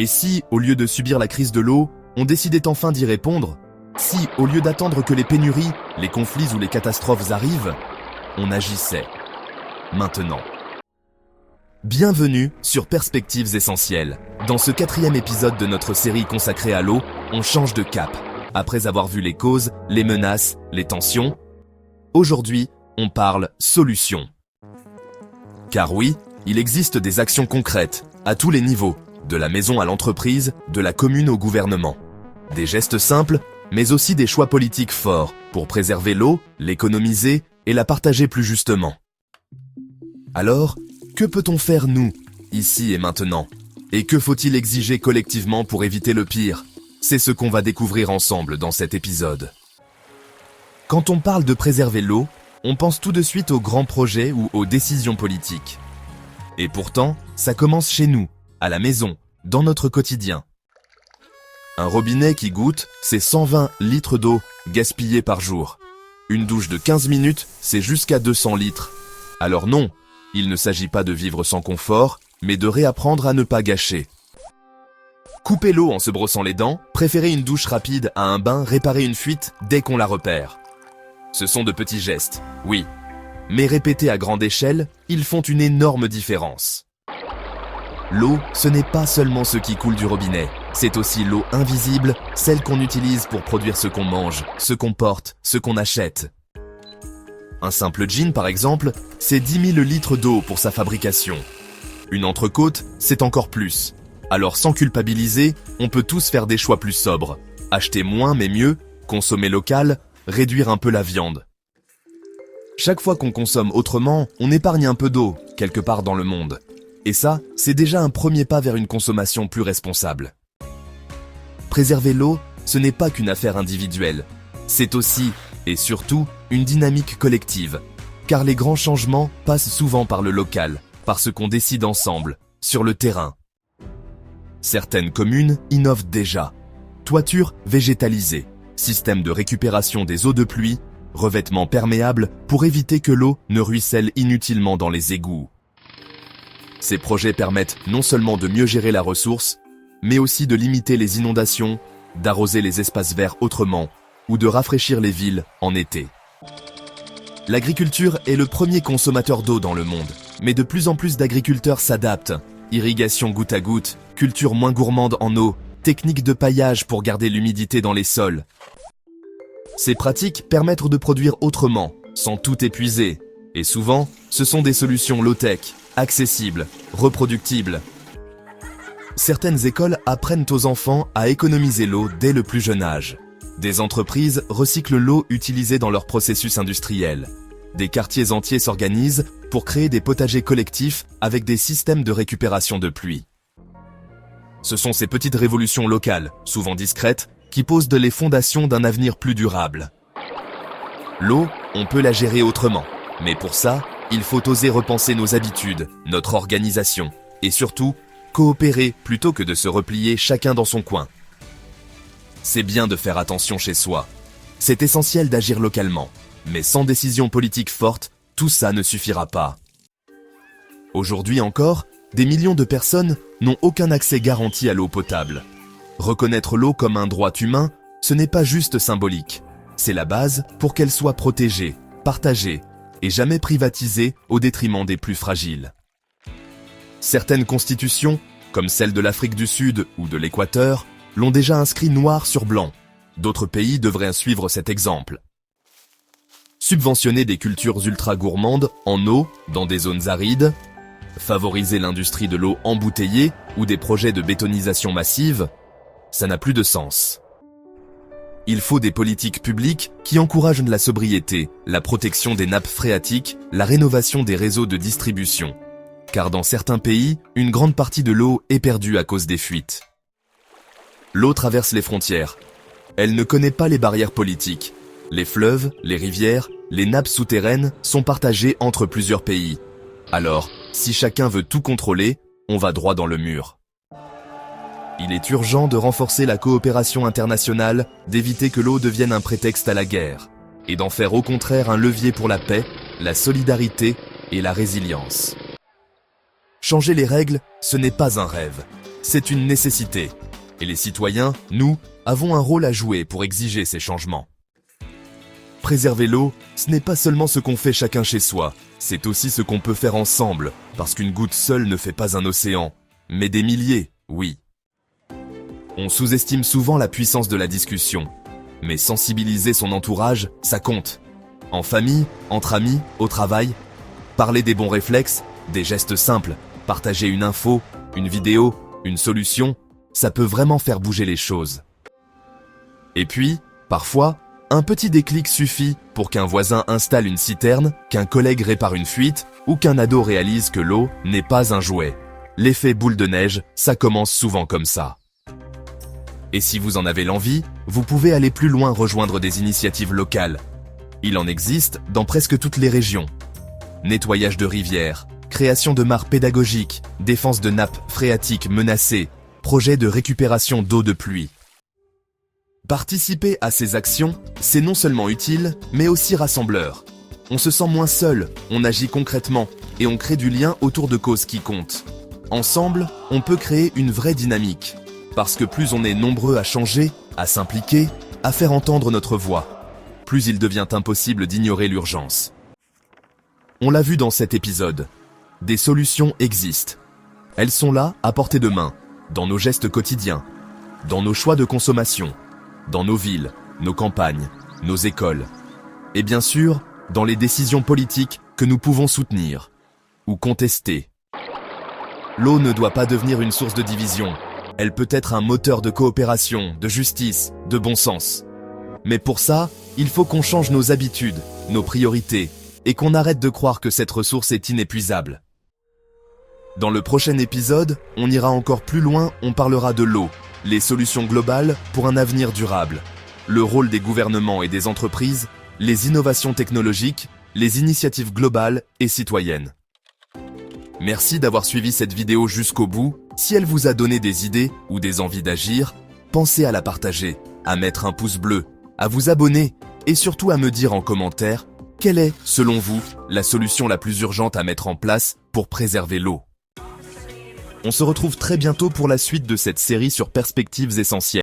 Et si, au lieu de subir la crise de l'eau, on décidait enfin d'y répondre? Si, au lieu d'attendre que les pénuries, les conflits ou les catastrophes arrivent, on agissait. Maintenant. Bienvenue sur Perspectives Essentielles. Dans ce 4e épisode de notre série consacrée à l'eau, on change de cap. Après avoir vu les causes, les menaces, les tensions, aujourd'hui, on parle solutions. Car oui, il existe des actions concrètes, à tous les niveaux, de la maison à l'entreprise, de la commune au gouvernement. Des gestes simples, mais aussi des choix politiques forts pour préserver l'eau, l'économiser et la partager plus justement. Alors, que peut-on faire nous, ici et maintenant? Et que faut-il exiger collectivement pour éviter le pire? C'est ce qu'on va découvrir ensemble dans cet épisode. Quand on parle de préserver l'eau, on pense tout de suite aux grands projets ou aux décisions politiques. Et pourtant, ça commence chez nous, à la maison, dans notre quotidien. Un robinet qui goutte, c'est 120 litres d'eau gaspillés par jour. Une douche de 15 minutes, c'est jusqu'à 200 litres. Alors non, il ne s'agit pas de vivre sans confort, mais de réapprendre à ne pas gâcher. Couper l'eau en se brossant les dents, préférer une douche rapide à un bain, réparer une fuite dès qu'on la repère. Ce sont de petits gestes, oui, mais répétés à grande échelle, ils font une énorme différence. L'eau, ce n'est pas seulement ce qui coule du robinet, c'est aussi l'eau invisible, celle qu'on utilise pour produire ce qu'on mange, ce qu'on porte, ce qu'on achète. Un simple jean, par exemple, c'est 10 000 litres d'eau pour sa fabrication. Une entrecôte, c'est encore plus. Alors sans culpabiliser, on peut tous faire des choix plus sobres. Acheter moins mais mieux, consommer local, réduire un peu la viande. Chaque fois qu'on consomme autrement, on épargne un peu d'eau, quelque part dans le monde. Et ça, c'est déjà un premier pas vers une consommation plus responsable. Préserver l'eau, ce n'est pas qu'une affaire individuelle. C'est aussi, et surtout, une dynamique collective. Car les grands changements passent souvent par le local, par ce qu'on décide ensemble, sur le terrain. Certaines communes innovent déjà. Toitures végétalisées, système de récupération des eaux de pluie, revêtements perméables pour éviter que l'eau ne ruisselle inutilement dans les égouts. Ces projets permettent non seulement de mieux gérer la ressource, mais aussi de limiter les inondations, d'arroser les espaces verts autrement, ou de rafraîchir les villes en été. L'agriculture est le premier consommateur d'eau dans le monde, mais de plus en plus d'agriculteurs s'adaptent. Irrigation goutte à goutte, culture moins gourmande en eau, techniques de paillage pour garder l'humidité dans les sols. Ces pratiques permettent de produire autrement, sans tout épuiser. Et souvent, ce sont des solutions low-tech, accessibles, reproductibles. Certaines écoles apprennent aux enfants à économiser l'eau dès le plus jeune âge. Des entreprises recyclent l'eau utilisée dans leur processus industriel. Des quartiers entiers s'organisent pour créer des potagers collectifs avec des systèmes de récupération de pluie. Ce sont ces petites révolutions locales, souvent discrètes, qui posent les fondations d'un avenir plus durable. L'eau, on peut la gérer autrement, mais pour ça, il faut oser repenser nos habitudes, notre organisation, et surtout, coopérer plutôt que de se replier chacun dans son coin. C'est bien de faire attention chez soi. C'est essentiel d'agir localement. Mais sans décision politique forte, tout ça ne suffira pas. Aujourd'hui encore, des millions de personnes n'ont aucun accès garanti à l'eau potable. Reconnaître l'eau comme un droit humain, ce n'est pas juste symbolique. C'est la base pour qu'elle soit protégée, partagée et jamais privatisée au détriment des plus fragiles. Certaines constitutions, comme celle de l'Afrique du Sud ou de l'Équateur, l'ont déjà inscrit noir sur blanc. D'autres pays devraient suivre cet exemple. Subventionner des cultures ultra-gourmandes en eau dans des zones arides, favoriser l'industrie de l'eau embouteillée ou des projets de bétonisation massive, ça n'a plus de sens. Il faut des politiques publiques qui encouragent la sobriété, la protection des nappes phréatiques, la rénovation des réseaux de distribution. Car dans certains pays, une grande partie de l'eau est perdue à cause des fuites. L'eau traverse les frontières. Elle ne connaît pas les barrières politiques. Les fleuves, les rivières, les nappes souterraines sont partagées entre plusieurs pays. Alors, si chacun veut tout contrôler, on va droit dans le mur. Il est urgent de renforcer la coopération internationale, d'éviter que l'eau devienne un prétexte à la guerre, et d'en faire au contraire un levier pour la paix, la solidarité et la résilience. Changer les règles, ce n'est pas un rêve. c'est une nécessité. Et les citoyens, nous, avons un rôle à jouer pour exiger ces changements. Préserver l'eau, ce n'est pas seulement ce qu'on fait chacun chez soi, c'est aussi ce qu'on peut faire ensemble, parce qu'une goutte seule ne fait pas un océan, mais des milliers, oui. On sous-estime souvent la puissance de la discussion, mais sensibiliser son entourage, ça compte. En famille, entre amis, au travail, parler des bons réflexes, des gestes simples, partager une info, une vidéo, une solution, ça peut vraiment faire bouger les choses. Et puis, parfois, un petit déclic suffit pour qu'un voisin installe une citerne, qu'un collègue répare une fuite ou qu'un ado réalise que l'eau n'est pas un jouet. L'effet boule de neige, ça commence souvent comme ça. Et si vous en avez l'envie, vous pouvez aller plus loin rejoindre des initiatives locales. Il en existe dans presque toutes les régions. Nettoyage de rivières, création de mares pédagogiques, défense de nappes phréatiques menacées, projet de récupération d'eau de pluie. Participer à ces actions, c'est non seulement utile, mais aussi rassembleur. On se sent moins seul, on agit concrètement et on crée du lien autour de causes qui comptent. Ensemble, on peut créer une vraie dynamique. Parce que plus on est nombreux à changer, à s'impliquer, à faire entendre notre voix, plus il devient impossible d'ignorer l'urgence. On l'a vu dans cet épisode. Des solutions existent. Elles sont là, à portée de main, dans nos gestes quotidiens, dans nos choix de consommation, dans nos villes, nos campagnes, nos écoles, et bien sûr, dans les décisions politiques que nous pouvons soutenir ou contester. L'eau ne doit pas devenir une source de division. Elle peut être un moteur de coopération, de justice, de bon sens. Mais pour ça, il faut qu'on change nos habitudes, nos priorités, et qu'on arrête de croire que cette ressource est inépuisable. Dans le prochain épisode, on ira encore plus loin, on parlera de l'eau, les solutions globales pour un avenir durable, le rôle des gouvernements et des entreprises, les innovations technologiques, les initiatives globales et citoyennes. Merci d'avoir suivi cette vidéo jusqu'au bout. Si elle vous a donné des idées ou des envies d'agir, pensez à la partager, à mettre un pouce bleu, à vous abonner et surtout à me dire en commentaire quelle est, selon vous, la solution la plus urgente à mettre en place pour préserver l'eau. On se retrouve très bientôt pour la suite de cette série sur Perspectives Essentielles.